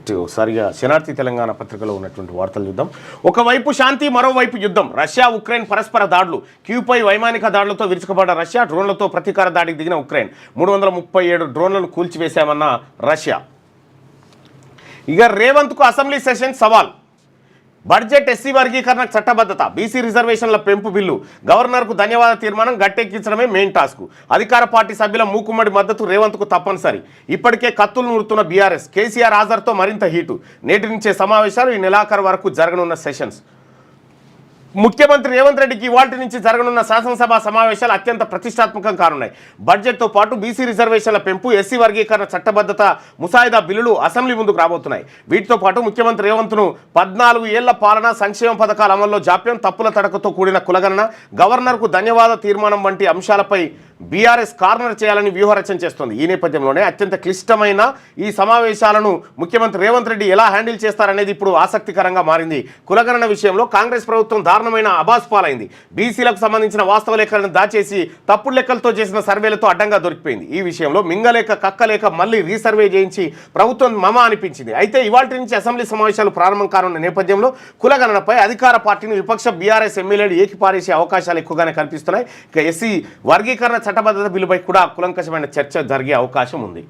Right, ఒకసారిగా శనార్థి తెలంగాణ పత్రికలో ఉన్నటువంటి వార్తలు చూద్దాం. ఒకవైపు శాంతి, మరోవైపు యుద్ధం. రష్యా ఉక్రెయిన్ పరస్పర దాడులు. క్యూపై వైమానిక దాడులతో విరుచుకుపడ్డ రష్యా, డ్రోన్లతో ప్రతీకార దాడికి దిగిన ఉక్రెయిన్. 337 డ్రోన్లను కూల్చివేశామన్న రష్యా. ఇక రేవంత్కు అసెంబ్లీ సెషన్ సవాల్. బడ్జెట్, ఎస్సీ వర్గీకరణకు చట్టబద్ధత, బీసీ రిజర్వేషన్ల పెంపు బిల్లు, గవర్నర్కు ధన్యవాద తీర్మానం గట్టెక్కించడమే మెయిన్ టాస్క్. అధికార పార్టీ సభ్యుల మూకుమ్మడి మద్దతు రేవంత్కు తప్పనిసరి. ఇప్పటికే కత్తులు నూరుతున్న బీఆర్ఎస్. కేసీఆర్ హాజరుతో మరింత హీటు. నేటి నుంచే సమావేశాలు, ఈ నెలాఖరు వరకు జరగనున్న సెషన్స్. ముఖ్యమంత్రి రేవంత్ రెడ్డికి ఇవాల్టి నుంచి జరగనున్న శాసనసభ సమావేశాలు అత్యంత ప్రతిష్టాత్మకం కానున్నాయి. బడ్జెట్తో పాటు బీసీ రిజర్వేషన్ల పెంపు, ఎస్సీ వర్గీకరణ చట్టబద్ధత ముసాయిదా బిల్లులు అసెంబ్లీ ముందుకు రాబోతున్నాయి. వీటితో పాటు ముఖ్యమంత్రి రేవంత్ను 14 ఏళ్ల పాలన, సంక్షేమ పథకాల అమల్లో జాప్యం, తప్పుల తడకతో కూడిన కులగణన, గవర్నర్కు ధన్యవాద తీర్మానం వంటి అంశాలపై బీఆర్ఎస్ కార్నర్ చేయాలని వ్యూహరచన చేస్తోంది. ఈ నేపథ్యంలోనే అత్యంత క్లిష్టమైన ఈ సమావేశాలను ముఖ్యమంత్రి రేవంత్ రెడ్డి ఎలా హ్యాండిల్ చేస్తారనేది ఇప్పుడు ఆసక్తికరంగా మారింది. కులగణన విషయంలో కాంగ్రెస్ ప్రభుత్వం దారుణమైన అబాస్పాలైంది. బీసీలకు సంబంధించిన వాస్తవ లెక్కలను దాచేసి తప్పుడు లెక్కలతో చేసిన సర్వేలతో అడ్డంగా దొరికిపోయింది. ఈ విషయంలో మింగలేక కక్కలేక మళ్ళీ రీసర్వే చేయించి ప్రభుత్వం మమ అనిపించింది. అయితే ఇవాల్టి నుంచి అసెంబ్లీ సమావేశాలు ప్రారంభం కానున్న నేపథ్యంలో కులగణనపై అధికార పార్టీని విపక్ష బీఆర్ఎస్ ఎమ్మెల్యేలు ఏకిపారేసే అవకాశాలు ఎక్కువగానే కనిపిస్తున్నాయి. ఇక ఎస్సీ వర్గీకరణ చట్టబద్ధత బిల్లుపై కూడా కులంకషమైన చర్చ జరిగే అవకాశం ఉంది.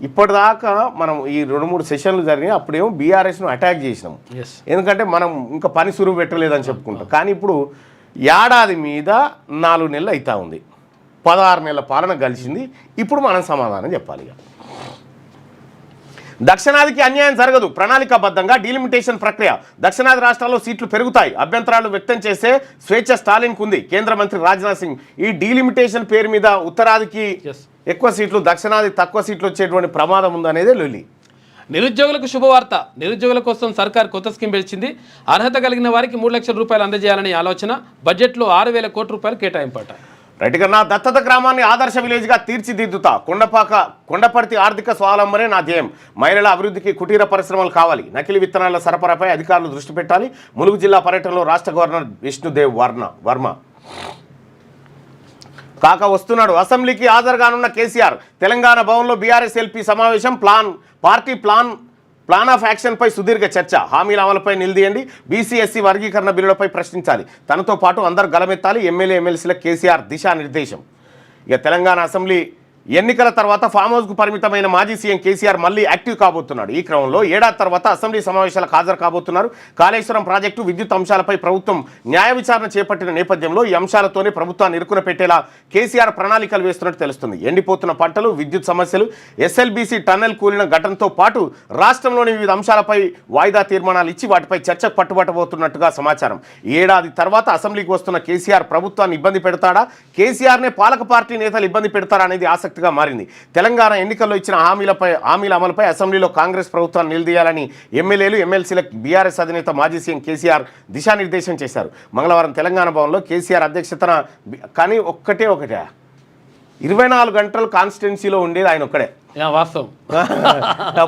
ఇప్పటిదాకా మనం ఈ 2-3 సెషన్లు జరిగినాయి. అప్పుడేమో బీఆర్ఎస్ను అటాక్ చేసినాం, ఎందుకంటే మనం ఇంకా పని సురువు పెట్టలేదని చెప్పుకుంటాం. కానీ ఇప్పుడు ఏడాది మీద 4 నెలలు అవుతా ఉంది, 16 నెలల పాలన కలిసింది. ఇప్పుడు మనం సమాధానం చెప్పాలి. దక్షిణాదికి అన్యాయం జరగదు, ప్రణాళికాబద్ధంగా డీలిమిటేషన్ ప్రక్రియ. దక్షిణాది రాష్ట్రాల్లో సీట్లు పెరుగుతాయి. అభ్యంతరాలు వ్యక్తం చేసే స్వేచ్ఛ స్టాలిన్కు ఉంది. కేంద్ర మంత్రి రాజ్నాథ్ సింగ్ ఈ డీలిమిటేషన్ పేరు మీద ఉత్తరాదికి ఎక్కువ సీట్లు, దక్షిణాది తక్కువ సీట్లు వచ్చేటువంటి ప్రమాదం ఉందనేదే లొల్లి. నిరుద్యోగులకు శుభవార్త. నిరుద్యోగుల కోసం సర్కార్ కొత్త స్కీమ్ పెంచింది. అర్హత కలిగిన వారికి 3 లక్షల రూపాయలు అందజేయాలని ఆలోచన. బడ్జెట్లో 6,000 కోట్ల రూపాయలు కేటాయింపట. రైట్ కన్నా, దత్తత గ్రామాన్ని ఆదర్శ విలేజ్గా తీర్చిదిద్దుతా. కొండపర్తి ఆర్థిక స్వావలంబనే నా ధ్యేయం. మహిళల అభివృద్ధికి కుటీర పరిశ్రమలు కావాలి. నకిలీ విత్తనాల సరఫరాపై అధికారులు దృష్టి పెట్టాలి. ములుగు జిల్లా పర్యటనలో రాష్ట్ర గవర్నర్ విష్ణుదేవ్ వర్మ కాక వస్తున్నాడు. అసెంబ్లీకి హాజరుగానున్న కేసీఆర్. తెలంగాణ భవన్లో బీఆర్ఎస్ ఎల్పీ సమావేశం. పార్టీ ప్లాన్ ఆఫ్ యాక్షన్పై సుదీర్ఘ చర్చ. హామీల అమలుపై నిలదీయండి. బీసీ ఎస్సీ వర్గీకరణ బిల్లులపై ప్రశ్నించాలి. తనతో పాటు అందరూ గలమెత్తాలి. ఎమ్మెల్యేలకు కేసీఆర్ దిశానిర్దేశం. ఇక తెలంగాణ అసెంబ్లీ ఎన్నికల తర్వాత ఫామ్ హౌస్కు పరిమితమైన మాజీ సీఎం కేసీఆర్ మళ్ళీ యాక్టివ్ కాబోతున్నాడు. ఈ క్రమంలో ఏడాది తర్వాత అసెంబ్లీ సమావేశాలకు హాజరు కాబోతున్నారు. కాళేశ్వరం ప్రాజెక్టు, విద్యుత్ అంశాలపై ప్రభుత్వం న్యాయ విచారణ చేపట్టిన నేపథ్యంలో ఈ అంశాలతోనే ప్రభుత్వాన్ని ఇరుకున పెట్టేలా కేసీఆర్ ప్రణాళికలు వేస్తున్నట్టు తెలుస్తుంది. ఎండిపోతున్న పంటలు, విద్యుత్ సమస్యలు, ఎస్ఎల్బీసీ టన్నెల్ కూలిన ఘటనతో పాటు రాష్ట్రంలోని వివిధ అంశాలపై వాయిదా తీర్మానాలు ఇచ్చి వాటిపై చర్చకు పట్టుబట్టబోతున్నట్టుగా సమాచారం. ఏడాది తర్వాత అసెంబ్లీకి వస్తున్న కేసీఆర్ ప్రభుత్వాన్ని ఇబ్బంది పెడతాడా, కేసీఆర్నే పాలక పార్టీ నేతలు ఇబ్బంది పెడతారా అనేది ఆసక్తిగా మారింది. తెలంగాణ ఎన్నికల్లో ఇచ్చిన హామీల అమలుపై అసెంబ్లీలో కాంగ్రెస్ ప్రభుత్వాన్ని నిలదీయాలని ఎమ్మెల్యేలు, ఎమ్మెల్సీలకు బీఆర్ఎస్ అధినేత మాజీ సీఎం కేసీఆర్ దిశానిర్దేశం చేశారు. మంగళవారం తెలంగాణ భవన్లో కేసీఆర్ అధ్యక్షతన. కానీ ఒకటే 24 గంటలు కాన్స్టిట్యున్సీలో ఉండేది ఆయన ఒక్కడే. వాస్తవం.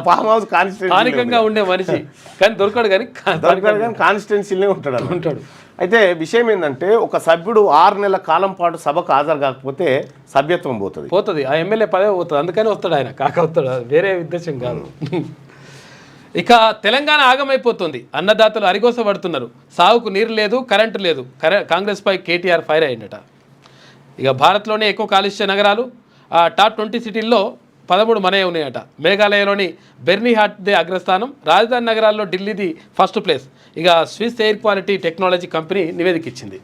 ఫామ్ హౌస్ కాన్స్టిట్యున్సీగా ఉండే మనిషి కానీ దొరకడు కానీ కాన్స్టిట్యున్సీలోనే ఉంటాడు. అయితే విషయం ఏంటంటే, ఒక సభ్యుడు 6 నెలల కాలం పాటు సభకు హాజరు కాకపోతే సభ్యత్వం పోతుంది. ఆ ఎమ్మెల్యే పదవి పోతుంది. అందుకని వస్తాడు ఆయన, వస్తాడు. వేరే ఉద్దేశం కాదు. ఇక తెలంగాణ ఆగమైపోతుంది. అన్నదాతలు అరిగోస పడుతున్నారు. సాగుకు నీరు లేదు, కరెంటు లేదు. కాంగ్రెస్పై కేటీఆర్ ఫైర్ అయిందట. ఇక భారత్లోనే ఎక్కువ కాలుష్య నగరాలు, టాప్ 20 సిటీల్లో 13 మనయే ఉన్నాయట. మేఘాలయలోని బెర్నీహాట్దే అగ్రస్థానం. రాజధాని నగరాల్లో ఢిల్లీది ఫస్ట్ ప్లేస్. ఇక Swiss air quality technology company నివేదిక ఇచ్చింది.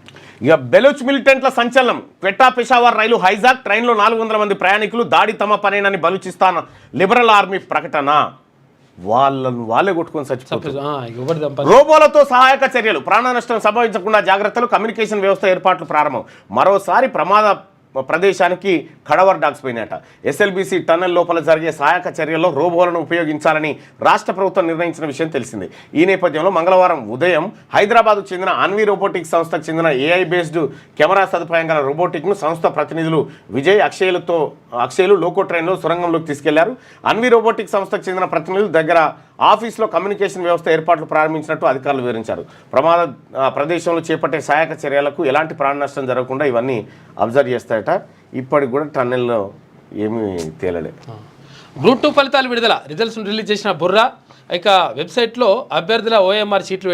ఇక బెలూచ్ మిలిటెంట్ల సంచలనం. క్వెట్టా పెషావర్ రైలు హైజాక్. ట్రైన్లో 400 మంది ప్రయాణికులు. దాడి తమ పనేనని బలూచిస్తాన్ లిబరల్ ఆర్మీ ప్రకటన. వాళ్ళే కొట్టుకొని చచ్చిపోతారు. రోబోలతో సహాయక చర్యలు. ప్రాణ నష్టం సంభవించకుండా జాగ్రత్తలు. కమ్యూనికేషన్ వ్యవస్థ ఏర్పాట్లు ప్రారంభం. మరోసారి ప్రమాద ప్రదేశానికి ఖడవర్ డాగ్స్ పోయినట. ఎస్ఎల్బీసీ టన్నెల్ లోపల జరిగే సహాయక చర్యల్లో రోబోలను ఉపయోగించాలని రాష్ట్ర ప్రభుత్వం నిర్ణయించిన విషయం తెలిసిందే. ఈ నేపథ్యంలో మంగళవారం ఉదయం హైదరాబాద్కు చెందిన అన్వీ రోబోటిక్స్ సంస్థకు చెందిన ఏఐ బేస్డ్ కెమెరా సదుపాయం గల రోబోటిక్ను సంస్థ ప్రతినిధులు విజయ్ అక్షయ్లు లోకో ట్రైన్లో సొరంగంలోకి తీసుకెళ్లారు. అన్వీ రోబోటిక్స్ సంస్థకు చెందిన ప్రతినిధుల దగ్గర ఆఫీస్లో కమ్యూనికేషన్ వ్యవస్థ ఏర్పాట్లు ప్రారంభించినట్టు అధికారులు వివరించారు. ప్రమాద ప్రదేశంలో చేపట్టే సహాయక చర్యలకు ఎలాంటి ప్రాణ నష్టం జరగకుండా ఇవన్నీ అబ్జర్వ్ చేస్తాయట. ఇప్పటికి కూడా టన్నెల్లో ఏమీ తేలలే. గ్రూప్ 2 ఫలితాలు విడుదల. రిజల్ట్స్ రిలీజ్ చేసిన బుర్రా ఇక వెబ్సైట్లో అభ్యర్థుల ఓఎంఆర్ షీట్లు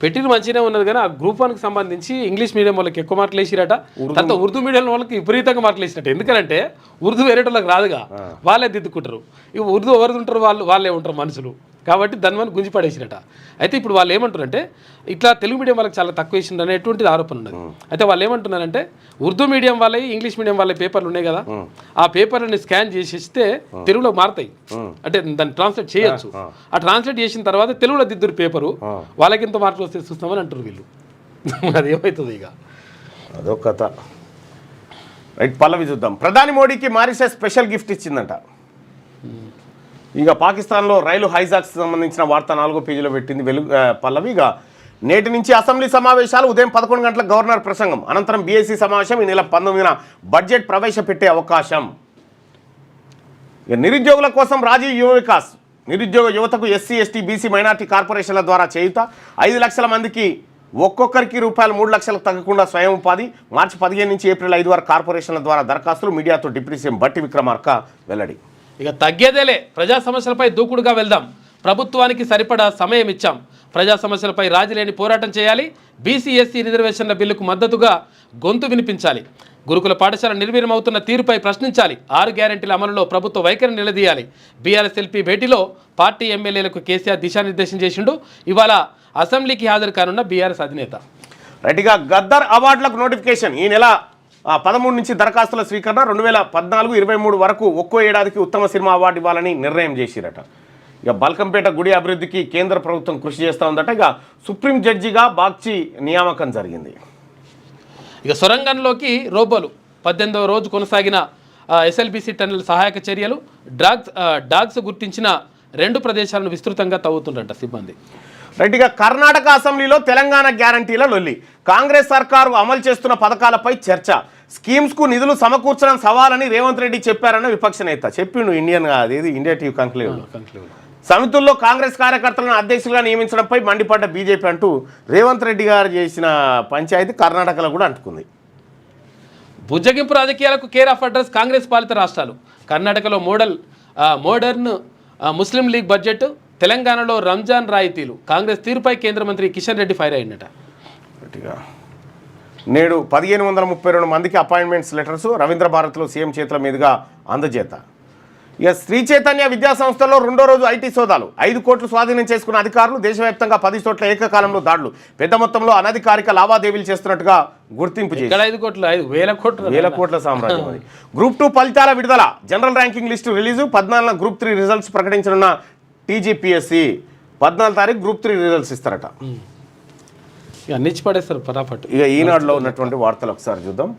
పెట్టిన మంచిగానే ఉన్నది కానీ ఆ గ్రూప్ 1కి సంబంధించి ఇంగ్లీష్ మీడియం వాళ్ళకి ఎక్కువ మార్కులు వేసిరట, తర్వాత ఉర్దూ మీడియం వాళ్ళకి విపరీతంగా మార్కులు వేసినట్టు. ఎందుకంటే ఉర్దూ వేరేటోళ్ళకి రాదుగా, వాళ్ళే దిద్దుకుంటారు. ఇక ఉర్దూ ఎవరు ఉంటారు, వాళ్ళే ఉంటారు మనుషులు, కాబట్టి దాని మీద గుంజి పడేసిరట. అయితే ఇప్పుడు వాళ్ళు ఏమంటారంటే ఇట్లా తెలుగు మీడియం వాళ్ళకి చాలా తక్కువ వేసింది అనేటువంటిది ఆరోపణ ఉన్నది. అయితే వాళ్ళు ఏమంటున్నారంటే ఉర్దూ మీడియం వాళ్ళవి ఇంగ్లీష్ మీడియం వాళ్ళ పేపర్లు ఉన్నాయి కదా, ఆ పేపర్లని స్కాన్ చేసి ఇస్తే తెలుగులో మారుతాయి, అంటే దాన్ని ట్రాన్స్లేట్ చేయొచ్చు. ఆ ట్రాన్స్లేట్ చేసిన తర్వాత తెలుగులో దిద్దురు పేపరు, వాళ్ళకి ఎంత మార్కులు వస్తే చూస్తామని అంటారు వీళ్ళు. అది ఏమవుతుంది ఇక అదో కథ. రైట్, పల్లవి చూద్దాం. ప్రధాని మోడీకి మారిషస్ స్పెషల్ గిఫ్ట్ ఇచ్చిందంట. ఇక పాకిస్తాన్లో రైలు హైజాక్స్ సంబంధించిన వార్త 4వ పేజీలో పెట్టింది పల్లవి. ఇక నేటి నుంచి అసెంబ్లీ సమావేశాలు, ఉదయం 11 గంటలకు గవర్నర్ ప్రసంగం, అనంతరం బీఎస్సీ సమావేశం, ఈ నెల 19న బడ్జెట్ ప్రవేశపెట్టే అవకాశం. ఇక నిరుద్యోగుల కోసం రాజీవ్ యువ వికాస్, నిరుద్యోగ యువతకు ఎస్సీ ఎస్టీ బీసీ మైనార్టీ కార్పొరేషన్ల ద్వారా చేయుత, 5 లక్షల మందికి ఒక్కొక్కరికి ₹3 లక్షలకు తగ్గకుండా స్వయం ఉపాధి. మార్చి 15 నుంచి ఏప్రిల్ 5 వరకు కార్పొరేషన్ల ద్వారా దరఖాస్తులు. మీడియాతో డిప్యూటీ సీఎం బట్టి విక్రమార్క వెల్లడి. ఇక తగ్గేదేలే, ప్రజా సమస్యలపై దూకుడుగా వెళ్దాం, ప్రభుత్వానికి సరిపడా సమయం ఇచ్చాం, ప్రజా సమస్యలపై రాజీలేని పోరాటం చేయాలి, బీసీ ఎస్సీ రిజర్వేషన్ల బిల్లుకు మద్దతుగా గొంతు వినిపించాలి, గురుకుల పాఠశాల నిర్వీర్యమవుతున్న తీరుపై ప్రశ్నించాలి, 6 గ్యారెంటీల అమలులో ప్రభుత్వ వైఖరి నిలదీయాలి. బీఆర్ఎస్ ఎల్పీ భేటీలో పార్టీ ఎమ్మెల్యేలకు కేసీఆర్ దిశానిర్దేశం చేసిండు. ఇవాళ అసెంబ్లీకి హాజరు కానున్న బీఆర్ఎస్ అధినేత. రైట్గా గద్దర్ అవార్డులకు నోటిఫికేషన్ ఈ నెల 13 నుంచి దరఖాస్తుల స్వీకరణ. 2014-23 వరకు ఒక్కో ఏడాదికి ఉత్తమ సినిమా అవార్డు ఇవ్వాలని నిర్ణయం చేసిరట. ఇక బల్కంపేట గుడి అభివృద్ధికి కేంద్ర ప్రభుత్వం కృషి చేస్తూ ఉందట. ఇక సుప్రీం జడ్జిగా బాగ్చి నియామకం జరిగింది. ఇక సొరంగంలోకి రోబోలు 18వ రోజు కొనసాగిన ఎస్ఎల్బీసీ టన్నెల్ సహాయక చర్యలు. డాగ్స్ గుర్తించిన 2 ప్రదేశాలను విస్తృతంగా తవ్వుతుండట సిబ్బంది. రైట్గా కర్ణాటక అసెంబ్లీలో తెలంగాణ గ్యారంటీల లొల్లి, కాంగ్రెస్ సర్కారు అమలు చేస్తున్న పథకాలపై చర్చ, స్కీమ్స్కు నిధులు సమకూర్చడం సవాలని రేవంత్ రెడ్డి చెప్పారన్న విపక్ష నేత. చెప్పిండు ఇండియా టీవీ కంక్లేవ్. సమితుల్లో కాంగ్రెస్ కార్యకర్తలను అధ్యక్షులుగా నియమించడంపై మండిపడ్డ బీజేపీ అంటూ రేవంత్ రెడ్డి గారు చేసిన పంచాయతీ కర్ణాటకలో కూడా అంటుకుంది. బుజ్జగింపు రాజకీయాలకు కేర్ ఆఫ్ అడ్రస్ కాంగ్రెస్ పాలిత రాష్ట్రాలు. కర్ణాటకలో మోడర్న్ ముస్లిం లీగ్ బడ్జెట్, తెలంగాణలో రంజాన్ రాయితీలు. కాంగ్రెస్ తీరుపై కేంద్ర మంత్రి కిషన్ రెడ్డి ఫైర్ అయిందట. నేడు 1532 మందికి అపాయింట్మెంట్స్ లెటర్స్ రవీంద్ర భారత్లో సీఎం చేతుల మీదుగా అందజేత. ఇక శ్రీ చైతన్య విద్యా సంస్థల్లో 2వ రోజు ఐటీ సోదాలు, 5 కోట్లు స్వాధీనం చేసుకున్న అధికారులు. దేశవ్యాప్తంగా 10 చోట్ల ఏకకాలంలో దాడులు, పెద్ద మొత్తంలో అనధికారిక లావాదేవీలు చేస్తున్నట్టుగా గుర్తింపు చేసి 5 కోట్ల సామ్రాజ్యం అది. గ్రూప్ 2 ఫలితాల విడుదల, జనరల్ ర్యాంకింగ్ లిస్టు రిలీజు. 14న గ్రూప్ 3 రిజల్ట్స్ ప్రకటించనున్న టీజీపీఎస్సీ. 14వ తారీఖు గ్రూప్ 3 రిజల్ట్స్ ఇస్తారట. అన్నిచ్చి పడేస్తారు పరాపట్టు. ఇక ఈనాడులో ఉన్నటువంటి వార్తలు ఒకసారి చూద్దాం.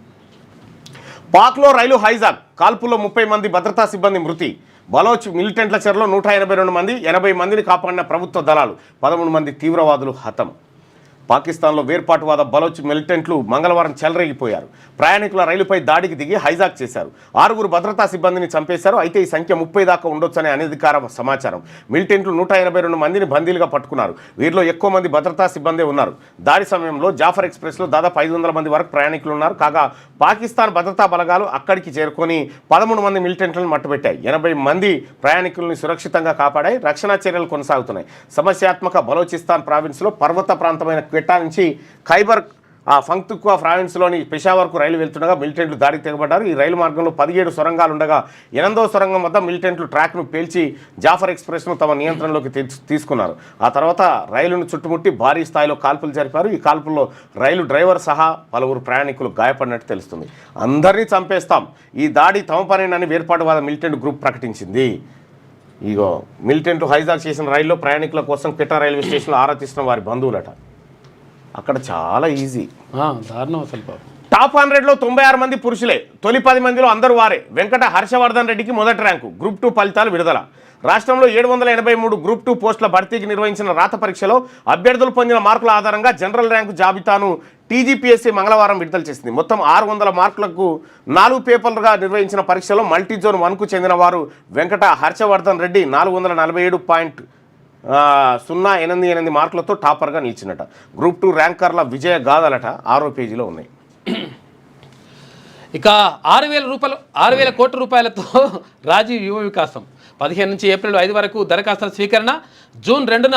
పాక్లో రైలు హైజాక్, కాల్పుల్లో 30 మంది భద్రతా సిబ్బంది మృతి. బలోచ్ మిలిటెంట్ల చెరలో 182 మంది, 80 మందిని కాపాడిన ప్రభుత్వ దళాలు. 13 మంది తీవ్రవాదులు హతం. పాకిస్తాన్లో వేర్పాటువాద బలోచ్ మిలిటెంట్లు మంగళవారం చెలరేగిపోయారు. ప్రయాణికుల రైలుపై దాడికి దిగి హైజాక్ చేశారు. 6 భద్రతా సిబ్బందిని చంపేశారు. అయితే ఈ సంఖ్య 30 దాకా ఉండొచ్చనే అనధికార సమాచారం. మిలిటెంట్లు 182 మందిని బందీలుగా పట్టుకున్నారు. వీరిలో ఎక్కువ మంది భద్రతా సిబ్బందే ఉన్నారు. దాడి సమయంలో జాఫర్ ఎక్స్ప్రెస్లో దాదాపు 500 మంది వరకు ప్రయాణికులు ఉన్నారు. కాగా పాకిస్తాన్ భద్రతా బలగాలు అక్కడికి చేరుకొని 13 మంది మిలిటెంట్లను మట్టుబెట్టాయి. 80 మంది ప్రయాణికుల్ని సురక్షితంగా కాపాడాయి. రక్షణ చర్యలు కొనసాగుతున్నాయి. సమస్యాత్మక బలోచిస్తాన్ ప్రావిన్స్లో పర్వత ప్రాంతమైన క్వెట్టా నుంచి ఖైబర్ ఫంక్తుక్వా ప్రావిన్స్లోని పెషావర్కు రైలు వెళ్తుండగా మిలిటెంట్లు దాడికి తెగబడ్డారు. ఈ రైలు మార్గంలో 17 సొరంగాలు ఉండగా 8వ సొరంగం వద్ద మిలిటెంట్లు ట్రాక్ను పేల్చి జాఫర్ ఎక్స్ప్రెస్ను తమ నియంత్రణలోకి తీసుకున్నారు. ఆ తర్వాత రైలును చుట్టుముట్టి భారీ స్థాయిలో కాల్పులు జరిపారు. ఈ కాల్పుల్లో రైలు డ్రైవర్ సహా పలువురు ప్రయాణికులు గాయపడినట్టు తెలుస్తుంది. అందరినీ చంపేస్తాం, ఈ దాడి తమ పనేనని వేర్పాటువాద మిలిటెంట్ గ్రూప్ ప్రకటించింది. ఇగో మిలిటెంట్లు హైజాక్ చేసిన రైల్లో ప్రయాణికుల కోసం క్వెట్టా రైల్వే స్టేషన్లో ఆరా తీసిన వారి బంధువులట. అక్కడ చాలా ఈజీ. దారుణం అసలు. టాప్ 100లో 96 మంది పురుషులే, తొలి 10 మందిలో అందరూ వారే. వెంకట హర్షవర్ధన్ రెడ్డికి మొదటి ర్యాంకు. గ్రూప్ 2 ఫలితాలు విడుదల. రాష్ట్రంలో 783 గ్రూప్ 2 పోస్టుల భర్తీకి నిర్వహించిన రాత పరీక్షలో అభ్యర్థులు పొందిన మార్కుల ఆధారంగా జనరల్ ర్యాంకు జాబితాను టీజీపీఎస్సీ మంగళవారం విడుదల చేసింది. మొత్తం 600 మార్కులకు 4 పేపర్లుగా నిర్వహించిన పరీక్షలో మల్టీజోన్ 1కు చెందిన వారు వెంకట హర్షవర్ధన్ రెడ్డి 447.088 మార్కులతో టాపర్గా నిలిచినట. గ్రూప్ 2 ర్యాంకర్ల విజయ గాథలట 6వ పేజీలో ఉన్నాయి. ఇక 6,000 కోట్ల రూపాయలతో రాజీవ్ యువ వికాసం 15 నుంచి ఏప్రిల్ 5 వరకు దరఖాస్తుల స్వీకరణ, జూన్ 2న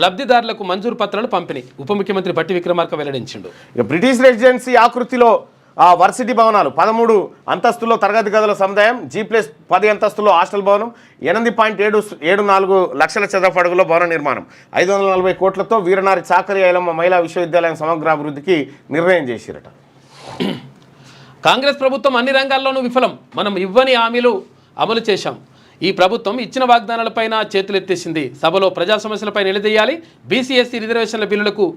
లబ్ధిదారులకు మంజూరు పత్రాలు పంపిణీ ఉప ముఖ్యమంత్రి బట్టి విక్రమార్క వెల్లడించిండు. ఇక బ్రిటిష్ రెసిడెన్సీ ఆకృతిలో వర్సిటీ భవనాలు 13 అంతస్తుల్లో తరగతి గదుల సముదాయం, G+10 అంతస్తుల్లో హాస్టల్ భవనం, 8.74 లక్షల చదరపు అడుగులో భవన నిర్మాణం, 540 కోట్లతో వీరనారి చాకరి ఐలమ్మ మహిళా విశ్వవిద్యాలయం సమగ్రాభివృద్ధికి నిర్ణయం చేసిరట. కాంగ్రెస్ ప్రభుత్వం అన్ని రంగాల్లోనూ విఫలం, మనం ఇవ్వని హామీలు అమలు చేశాం. ఈ ప్రభుత్వం ఇచ్చిన వాగ్దానాలపైన చేతులెత్తేసింది. సభలో ప్రజా సమస్యలపై నిలదీయాలి. బీసీ/ఎస్సీ రిజర్వేషన్ల బిల్లులకు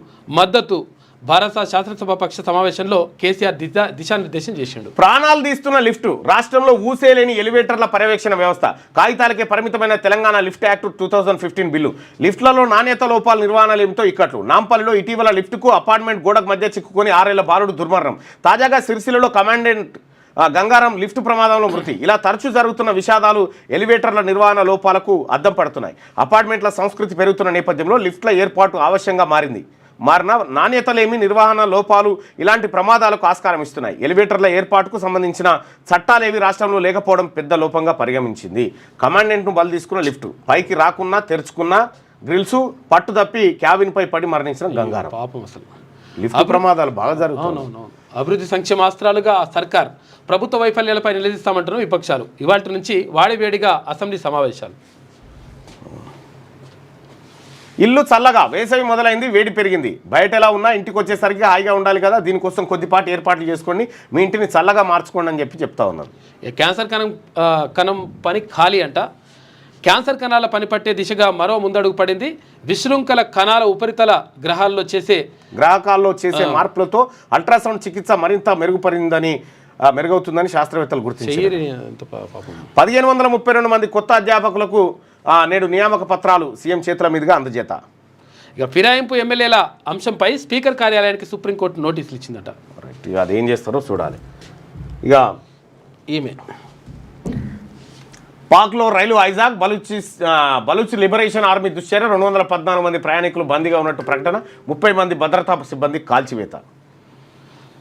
మద్దతు. భారత శాసనసభ పక్ష సమావేశంలో కేసీఆర్ దిశానిర్దేశం చేసిండు. ప్రాణాలు తీస్తున్న లిఫ్టు, రాష్ట్రంలో ఊసేలేని ఎలివేటర్ల పర్యవేక్షణ వ్యవస్థ, కాగితాలకే పరిమితమైన తెలంగాణ లిఫ్ట్ యాక్ట్ 2015 బిల్లు, లిఫ్ట్లలో నాణ్యత లోపాల నిర్వహణలేమితో ఇక్కట్లు. నాంపల్లిలో ఇటీవల లిఫ్టుకు అపార్ట్మెంట్ గోడకు మధ్య చిక్కుకొని 6 ఏళ్ల బాలుడు దుర్మరణం. తాజాగా సిరిసిల్లలో కమాండెంట్ గంగారం లిఫ్ట్ ప్రమాదంలో మృతి. ఇలా తరచూ జరుగుతున్న విషాదాలు ఎలివేటర్ల నిర్వహణ లోపాలకు అద్దం పడుతున్నాయి. అపార్ట్మెంట్ల సంస్కృతి పెరుగుతున్న నేపథ్యంలో లిఫ్ట్ల ఏర్పాటు ఆవశ్యంగా మారిన నాణ్యతలేమి, నిర్వహణ లోపాలు ఇలాంటి ప్రమాదాలకు ఆస్కారం ఇస్తున్నాయి. ఎలివేటర్ల ఏర్పాటుకు సంబంధించిన చట్టాలేవి రాష్ట్రంలో లేకపోవడం పెద్ద లోపంగా పరిగణించింది. కమాండెంట్ను బలి తీసుకున్న లిఫ్టు, పైకి రాకున్నా తెరుచుకున్న గ్రిల్స్ పట్టుదప్పి క్యాబిన్పై పడి మరణించిన గంగారం. పాపం అసలు లిఫ్ట్ ప్రమాదాలు బాగా జరుగుతున్నాయి. అభివృద్ధి సంక్షేమాస్త్రాలుగా సర్కార్, ప్రభుత్వ వైఫల్యాలపై నిలదీస్తామంటున్న విపక్షాలు. ఇవాళ నుంచి వాడివేడిగా అసెంబ్లీ సమావేశాలు. ఇల్లు చల్లగా, వేసవి మొదలైంది, వేడి పెరిగింది. బయట ఎలా ఉన్నా ఇంటికి వచ్చేసరికి హాయిగా ఉండాలి కదా, దీనికోసం కొద్దిపాటి ఏర్పాట్లు చేసుకోండి, మీ ఇంటిని చల్లగా మార్చుకోండి అని చెప్తా ఉన్నారు. క్యాన్సర్ కణం పని ఖాళీ అంట. క్యాన్సర్ కణాల పని పట్టే దిశగా మరో ముందడుగు పడింది. విశృంఖల కణాల ఉపరితల గ్రాహకాల్లో చేసే మార్పులతో అల్ట్రాసౌండ్ చికిత్స మరింత మెరుగవుతుందని శాస్త్రవేత్తలు గుర్తించారు. 1532 మంది కొత్త అధ్యాపకులకు నేడు నియామక పత్రాలు సీఎం చేతుల మీదుగా అందజేత. ఇక ఫిరాయింపు ఎమ్మెల్యేల అంశంపై స్పీకర్ కార్యాలయానికి సుప్రీంకోర్టు నోటీసులు ఇచ్చిందట. ఇక అదేం చేస్తారో చూడాలి. ఇక ఈమె పాక్లో రైలు హైజాక్, బలూచ్ లిబరేషన్ ఆర్మీ దుశ్చర్య, 214 మంది ప్రయాణికులు బందీగా ఉన్నట్టు ప్రకటన, 30 మంది భద్రతా సిబ్బంది కాల్చివేత.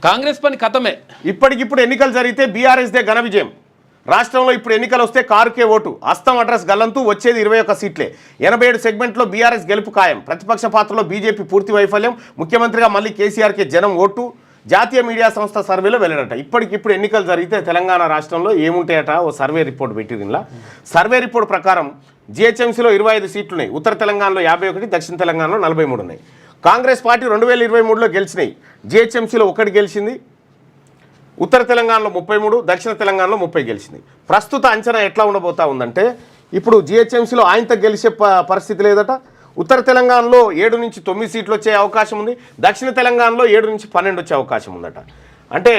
కాంగ్రెస్ పని కథమే. ఇప్పటికిప్పుడు ఎన్నికలు జరిగితే బీఆర్ఎస్దే ఘన విజయం. రాష్ట్రంలో ఇప్పుడు ఎన్నికలు వస్తే కారుకే ఓటు, అస్తం అడ్రస్ గల్లంతూ వచ్చేది 21 సీట్లే. 87 సెగ్మెంట్లో బీఆర్ఎస్ గెలుపు ఖాయం. ప్రతిపక్ష పాత్రలో బీజేపీ పూర్తి వైఫల్యం. ముఖ్యమంత్రిగా మళ్ళీ కేసీఆర్కే జనం ఓటు. జాతీయ మీడియా సంస్థ సర్వేలో వెళ్ళడట. ఇప్పటికిప్పుడు ఎన్నికలు జరిగితే తెలంగాణ రాష్ట్రంలో ఏముంటాయట ఓ సర్వే రిపోర్ట్ పెట్టిందిలా. సర్వే రిపోర్ట్ ప్రకారం జిహెచ్ఎంసీలో 25 సీట్లు ఉన్నాయి. ఉత్తర తెలంగాణలో 51, దక్షిణ తెలంగాణలో 43 ఉన్నాయి. కాంగ్రెస్ పార్టీ 2023లో గెలిచినాయి. జిహెచ్ఎంసీలో 1 గెలిచింది, ఉత్తర తెలంగాణలో 33, దక్షిణ తెలంగాణలో 30 గెలిచింది. ప్రస్తుత అంచనా ఎట్లా ఉండబోతా ఉందంటే, ఇప్పుడు జిహెచ్ఎంసీలో ఆయనతో గెలిచే పరిస్థితి లేదట. ఉత్తర తెలంగాణలో 7 నుంచి 9 సీట్లు వచ్చే అవకాశం ఉంది. దక్షిణ తెలంగాణలో 7 నుంచి 12 వచ్చే అవకాశం ఉందట. అంటే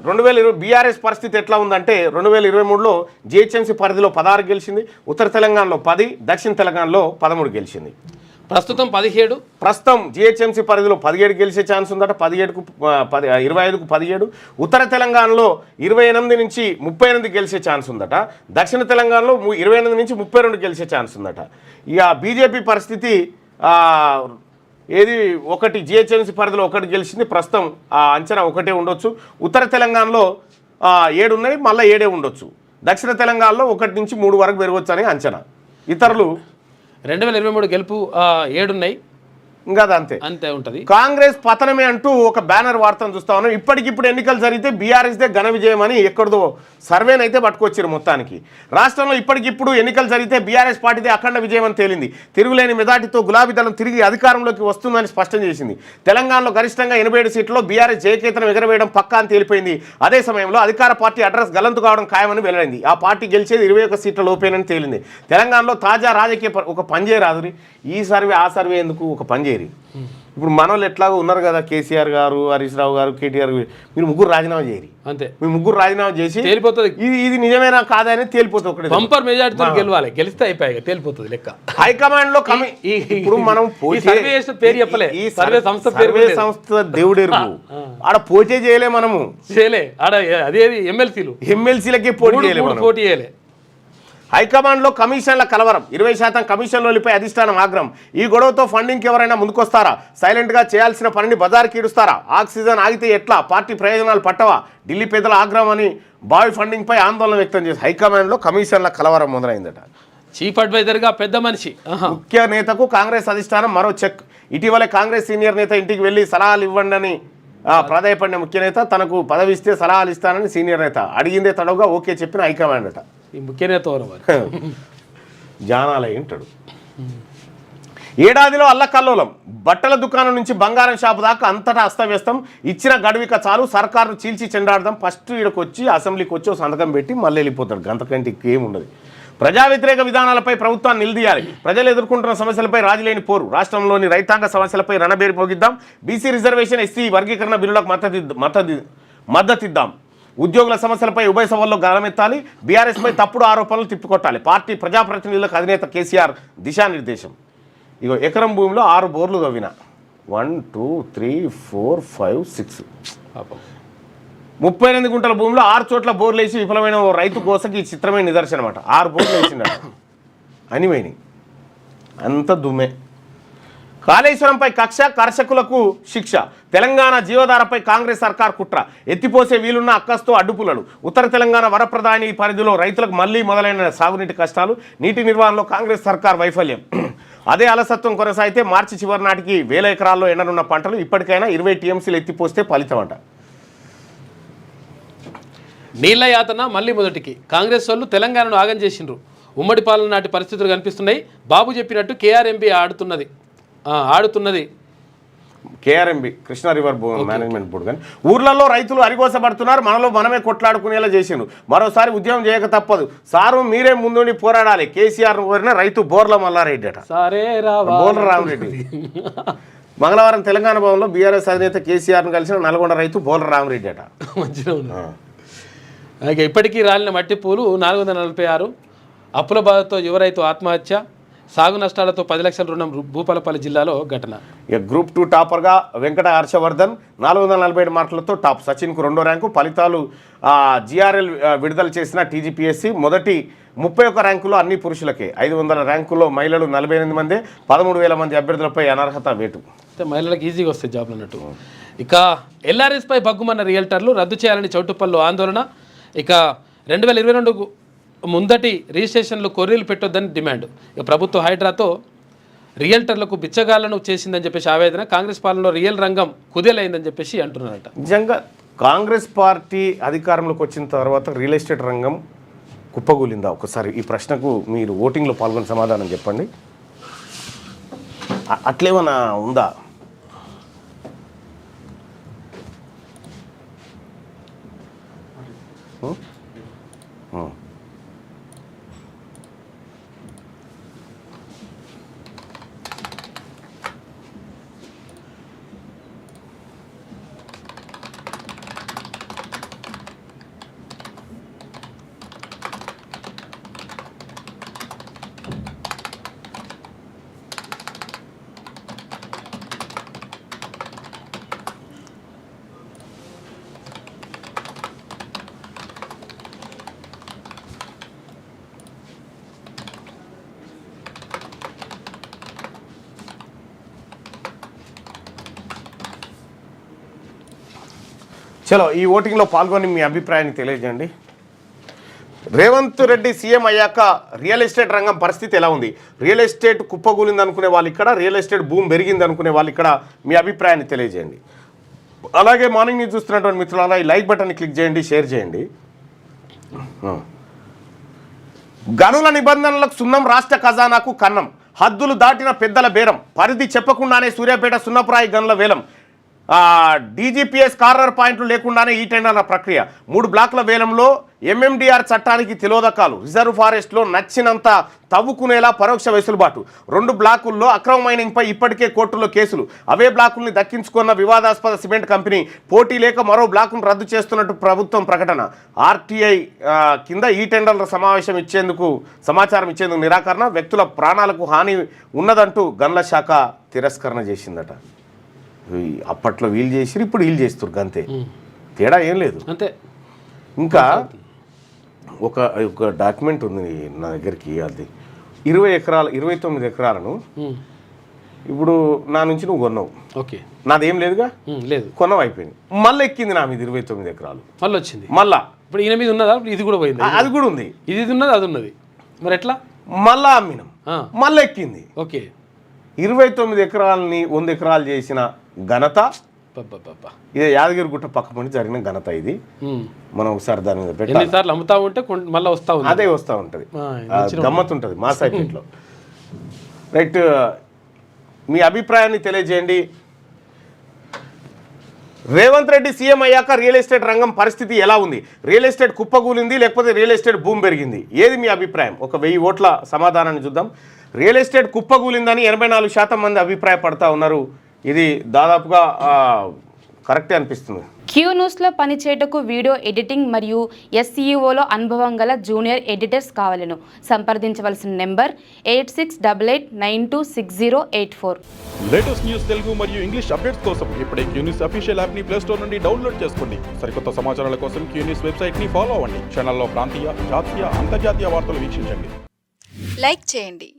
2020 బీఆర్ఎస్ పరిస్థితి ఎట్లా ఉందంటే, 2023లో జిహెచ్ఎంసీ పరిధిలో 16 గెలిచింది, ఉత్తర తెలంగాణలో 10, దక్షిణ తెలంగాణలో 13 గెలిచింది. ప్రస్తుతం 17. ప్రస్తుతం జిహెచ్ఎంసీ పరిధిలో 17 గెలిచే ఛాన్స్ ఉందట. 25కు 17. ఉత్తర తెలంగాణలో 28 నుంచి 38 గెలిచే ఛాన్స్ ఉందట. దక్షిణ తెలంగాణలో 28 నుంచి 32 గెలిచే ఛాన్స్ ఉందట. ఇక బీజేపీ పరిస్థితి ఏది, 1 జిహెచ్ఎంసీ పరిధిలో 1 గెలిచింది. ప్రస్తుతం అంచనా 1 ఉండొచ్చు. ఉత్తర తెలంగాణలో 7 ఉన్నాయి, మళ్ళీ 7 ఉండొచ్చు. దక్షిణ తెలంగాణలో 1 నుంచి 3 వరకు పెరగవచ్చు అని అంచనా. ఇతరులు 2023 గెలుపు 7 ఉన్నాయి, ఇంకా అంతే ఉంటుంది. కాంగ్రెస్ పతనమే అంటూ ఒక బ్యానర్ వార్తను చూస్తా ఉన్నాం. ఇప్పటికిప్పుడు ఎన్నికలు జరిగితే బీఆర్ఎస్దే ఘన విజయం అని ఎక్కడదో సర్వేనైతే పట్టుకొచ్చారు. మొత్తానికి రాష్ట్రంలో ఇప్పటికిప్పుడు ఎన్నికలు జరిగితే బీఆర్ఎస్ పార్టీదే అఖండ విజయం అని తేలింది. తిరుగులేని మెజార్టీతో గులాబీ దళం తిరిగి అధికారంలోకి వస్తుందని స్పష్టం చేసింది. తెలంగాణలో గరిష్టంగా 87 సీట్లలో బీఆర్ఎస్ జయకేతనం ఎగరవేయడం పక్కా అని తేలిపోయింది. అదే సమయంలో అధికార పార్టీ అడ్రస్ గల్లంతు కావడం ఖాయమని వెల్లడైంది. ఆ పార్టీ గెలిచేది 21 సీట్ల లోపేనని తేలింది. తెలంగాణలో తాజా రాజకీయ ఒక పనిచేయరాదురి, ఈ సర్వే ఆ సర్వే ఎందుకు, ఒక పనిచేయరి. ఇప్పుడు మనోళ్ళు ఎట్లాగో ఉన్నారు కదా, కేసీఆర్ గారు, హరీష్ రావు గారు, కేటీఆర్, మీరు ముగ్గురు రాజీనామా చేయరు. అంతే, మీ ముగ్గురు రాజీనామా చేసి తేలిపోతుంది. ఇది నిజమేనా కాదని తేలిపోతుంది. ఒకటి బంపర్ మెజారిటీతో గెలవాలి, గెలిస్తే అయిపోయి తేలిపోతుంది లెక్క. హైకమాండ్ లో ఇప్పుడు మనం పేరు చెప్పలే, ఈ సర్వే సంస్థ దేవుడెరుగు, ఆడ పోటీ చేయలే, మనము చేయలే. ఆడ అదేది ఎమ్మెల్సీలకే పోటీ చేయలే. హైకమాండ్లో కమిషన్ల కలవరం, 20% కమిషన్లోపై అధిష్టానం ఆగ్రహం. ఈ గొడవతో ఫండింగ్కి ఎవరైనా ముందుకొస్తారా? సైలెంట్గా చేయాల్సిన పనిని బజార్కి ఈడుస్తారా? ఆక్సిజన్ ఆగితే ఎట్లా? పార్టీ ప్రయోజనాలు పట్టవా? ఢిల్లీ పేదల ఆగ్రహం అని బావి ఫండింగ్పై ఆందోళన వ్యక్తం చేసి హైకమాండ్లో కమిషన్ల కలవరం మొదలైందట. చీఫ్ అడ్వైజర్గా పెద్ద మనిషి. ముఖ్య నేతకు కాంగ్రెస్ అధిష్టానం మరో చెక్. ఇటీవలే కాంగ్రెస్ సీనియర్ నేత ఇంటికి వెళ్ళి సలహాలు ఇవ్వండి అని ప్రాధాయపడిన ముఖ్య నేత తనకు పదవి ఇస్తే సలహాలు ఇస్తానని సీనియర్ నేత అడిగిందే తడవుగా ఓకే చెప్పిన హైకమాండ్ అట. ఈ ముఖ్య నేత జానాలయ్య ఉంటాడు. ఏడాదిలో అల్లకల్లోలం. బట్టల దుకాణం నుంచి బంగారం షాపు దాకా అంతటా అస్తవ్యస్తం. ఇచ్చిన గడువిక చాలు సర్కారును చీల్చి చెండాడదాం. ఫస్ట్ ఈడకు వచ్చి అసెంబ్లీకి వచ్చి సంతకం పెట్టి మళ్ళీ వెళ్ళిపోతాడు. గంతకంటే ఏముండదు. ప్రజా వ్యతిరేక విధానాలపై ప్రభుత్వాన్ని నిలదీయాలి. ప్రజలు ఎదుర్కొంటున్న సమస్యలపై రాజీలేని పోరు. రాష్ట్రంలోని రైతాంగ సమస్యలపై రణబేరి పోగిద్దాం. బీసీ రిజర్వేషన్, ఎస్సీ వర్గీకరణ బిల్లులకు మద్దతిద్దాం. ఉద్యోగుల సమస్యలపై ఉభయ సభల్లో గలమెత్తాలి. బీఆర్ఎస్పై తప్పుడు ఆరోపణలు తిప్పికొట్టాలి. పార్టీ ప్రజాప్రతినిధులకు అధినేత కేసీఆర్ దిశానిర్దేశం. ఇగో ఎకరం భూమిలో 6 బోర్లు తవ్విన 1 2 3 4 5 6 38 గుంటల భూమిలో 6 చోట్ల బోర్లు వేసి విఫలమైన ఓ రైతు కోసకి ఈ చిత్రమైన నిదర్శనం అనమాట. 6 బోర్లు వేసిండ అనివైని అంత దుమ్మే. కాళేశ్వరంపై కక్ష, కర్షకులకు శిక్ష. తెలంగాణ జీవధారపై కాంగ్రెస్ సర్కార్ కుట్ర. ఎత్తిపోసే వీలున్న అక్కస్తో అడ్డుపులలు. ఉత్తర తెలంగాణ వరప్రధాని పరిధిలో రైతులకు మళ్లీ మొదలైన సాగునీటి కష్టాలు. నీటి నిర్వహణలో కాంగ్రెస్ సర్కార్ వైఫల్యం. అదే అలసత్వం కొనసాగితే మార్చి చివరి నాటికి 1000 ఎకరాల్లో ఎండనున్న పంటలు ఇప్పటికైనా 20 టీఎంసీలు ఎత్తిపోస్తే ఫలితం అంట. నీళ్ల యాతన మళ్ళీ మొదటికి. కాంగ్రెస్ వాళ్ళు తెలంగాణను ఆగం చేసిండ్రు. ఉమ్మడి పాలన నాటి పరిస్థితులు కనిపిస్తున్నాయి. బాబు చెప్పినట్టు కేఆర్ఎంబీ ఆడుతున్నది KRMB Krishna river management board. కానీ ఊర్లలో రైతులు అరిగోసపడుతున్నారు. మనలో మనమే కొట్లాడుకునేలా చేసిండు. మరోసారి ఉద్యమం చేయక తప్పదు. సారు మీరే ముందుండి పోరాడాలి. కేసీఆర్ కోరిన రైతు బోర్ల మల్లారెడ్డి అట. బోర్ల రామరెడ్డి. మంగళవారం తెలంగాణ భవన్లో బీఆర్ఎస్ అధినేత కేసీఆర్ను కలిసిన నల్గొండ రైతు బోర్ల రామరెడ్డి అట. ఇప్పటికీ రాలిన మట్టి పూలు 446. అప్పుల బాధతో యువ రైతు ఆత్మహత్య. సాగు నష్టాలతో 10 లక్షల రుణం భూపాలపల్లి జిల్లాలో ఘటన. ఇక గ్రూప్ 2 టాపర్గా వెంకట హర్షవర్ధన్ 447 మార్కులతో టాప్. సచిన్కు 2వ ర్యాంకు. ఫలితాలు జిఆర్ఎల్ విడుదల చేసిన టీజీపీఎస్సీ మొదటి 31 ర్యాంకులో అన్ని పురుషులకే. 500 ర్యాంకుల్లో మహిళలు 48 మంది. 13,000 మంది అభ్యర్థులపై అనర్హత వేటు. మహిళలకు ఈజీగా వస్తాయి జాబ్లు అన్నట్టు. ఇక ఎల్ఆర్ఎస్పై బగ్గుమన్న రియల్టర్లు రద్దు చేయాలని చౌటుప్పల్లో ఆందోళన. ఇక 2022 ముందటి రిజిస్ట్రేషన్లు కొర్రీలు పెట్టొద్దని డిమాండ్. ఇక ప్రభుత్వ హైడ్రాతో రియల్టర్లకు బిచ్చగాళ్లను చేసిందని చెప్పేసి ఆవేదన. కాంగ్రెస్ పాలనలో రియల్ రంగం కుదేలైందని చెప్పేసి అంటున్నారట. నిజంగా కాంగ్రెస్ పార్టీ అధికారంలోకి వచ్చిన తర్వాత రియల్ ఎస్టేట్ రంగం కుప్పగూలిందా? ఒకసారి ఈ ప్రశ్నకు మీరు ఓటింగ్లో పాల్గొని సమాధానం చెప్పండి. అట్లేమన్నా ఉందా? చలో ఈ ఓటింగ్లో పాల్గొని మీ అభిప్రాయాన్ని తెలియజేయండి. రేవంత్ రెడ్డి సీఎం అయ్యాక రియల్ ఎస్టేట్ రంగం పరిస్థితి ఎలా ఉంది? రియల్ ఎస్టేట్ కుప్పగూలింది అనుకునే వాళ్ళు ఇక్కడ, రియల్ ఎస్టేట్ భూమి పెరిగింది అనుకునే వాళ్ళు ఇక్కడ మీ అభిప్రాయాన్ని తెలియజేయండి. అలాగే మార్నింగ్ న్యూస్ చూస్తున్నటువంటి మిత్రులారా ఈ లైక్ బటన్ని క్లిక్ చేయండి, షేర్ చేయండి. గనుల నిబంధనలకు సున్నం, రాష్ట్ర ఖజానాకు కన్నం. హద్దులు దాటిన పెద్దల బేరం. పరిధి చెప్పకుండానే సూర్యాపేట సున్నప్రాయి గనుల వేలం. డీజీపీఎస్ కార్నర్ పాయింట్లు లేకుండానే ఈ టెండర్ల ప్రక్రియ. 3 బ్లాకుల వేలంలో ఎంఎండిఆర్ చట్టానికి తిలోదకాలు. రిజర్వ్ ఫారెస్ట్లో నచ్చినంత తవ్వుకునేలా పరోక్ష వెసులుబాటు. 2 బ్లాకుల్లో అక్రమ మైనింగ్పై ఇప్పటికే కోర్టులో కేసులు. అవే బ్లాకుల్ని దక్కించుకున్న వివాదాస్పద సిమెంట్ కంపెనీ పోటీ లేక మరో బ్లాకును రద్దు చేస్తున్నట్టు ప్రభుత్వం ప్రకటన. ఆర్టీఐ కింద ఈ టెండర్ల సమాచారం ఇచ్చేందుకు నిరాకరణ. వ్యక్తుల ప్రాణాలకు హాని ఉన్నదంటూ గనుల శాఖ తిరస్కరణ చేసిందట. అప్పట్లో వీళ్ళు చేసిరు, ఇప్పుడు వీళ్ళు చేస్తారు, అంతే, తేడా ఏం లేదు అంతే. ఇంకా ఒక డాక్యుమెంట్ ఉంది నా దగ్గరికి. అది 29 ఎకరాలను ఇప్పుడు నా నుంచి నువ్వు కొన్నావు. ఓకే, నాదేం లేదుగా, లేదు, కొన్నావు, అయిపోయింది. మళ్ళీ ఎక్కింది నా మీద 29 ఎకరాలు, మళ్ళీ వచ్చింది. మళ్ళా ఇప్పుడు ఈయన మీద ఉన్నదా ఇప్పుడు ఇది కూడా పోయింది అది కూడా ఉంది. ఇది ఉన్నది అది ఉన్నది మరి ఎట్లా మళ్ళా అమ్మినాం, మళ్ళీ ఎక్కింది. ఓకే 29 ఎకరాలని 100 ఎకరాలు చేసిన ఘనత ఇది యాదగిరిగుట్ట పక్క పండి జరిగిన ఘనత. ఇది మనం ఒకసారి దాని మీద పెట్టి ఎన్నిసార్లు అమ్ముతా ఉంటే మళ్ళీ వస్తా ఉంది, అదే వస్తూ ఉంటుంది, గమ్మత్ ఉంటుంది మా సైట్లో. రైట్, మీ అభిప్రాయాన్ని తెలియజేయండి. రేవంత్ రెడ్డి సీఎం అయ్యాక రియల్ ఎస్టేట్ రంగం పరిస్థితి ఎలా ఉంది? రియల్ ఎస్టేట్ కుప్పగూలింది లేకపోతే రియల్ ఎస్టేట్ భూమి పెరిగింది? ఏది మీ అభిప్రాయం? ఒక 1000 ఓట్ల సమాధానాన్ని చూద్దాం. రియల్ ఎస్టేట్ కుప్పగూలిందని 84% మంది అభిప్రాయపడతా ఉన్నారు. ఇది దాదాపుగా కరెక్టే అనిపిస్తుంది. క్యూ న్యూస్లో పనిచేయటకు వీడియో ఎడిటింగ్ మరియు SEOలో అనుభవం గల జూనియర్ ఎడిటర్స్ కావాలను సంప్రదించవలసిన నెంబర్ 8688926084. లేటెస్ట్ న్యూస్ తెలుగు మరియు ఇంగ్లీష్ అప్డేట్స్ కోసం ఇప్పుడే క్యూ న్యూస్ అఫీషియల్ యాప్ ని ప్లే స్టోర్ నుండి డౌన్లోడ్ చేసుకోండి. సరికొత్త సమాచారాల కోసం క్యూ న్యూస్ వెబ్సైట్ ని ఫాలో అవ్వండి. ఛానల్లో ప్రాంతీయ, జాతీయ, అంతర్జాతీయ వార్తలు వీక్షించండి. లైక్ చేయండి,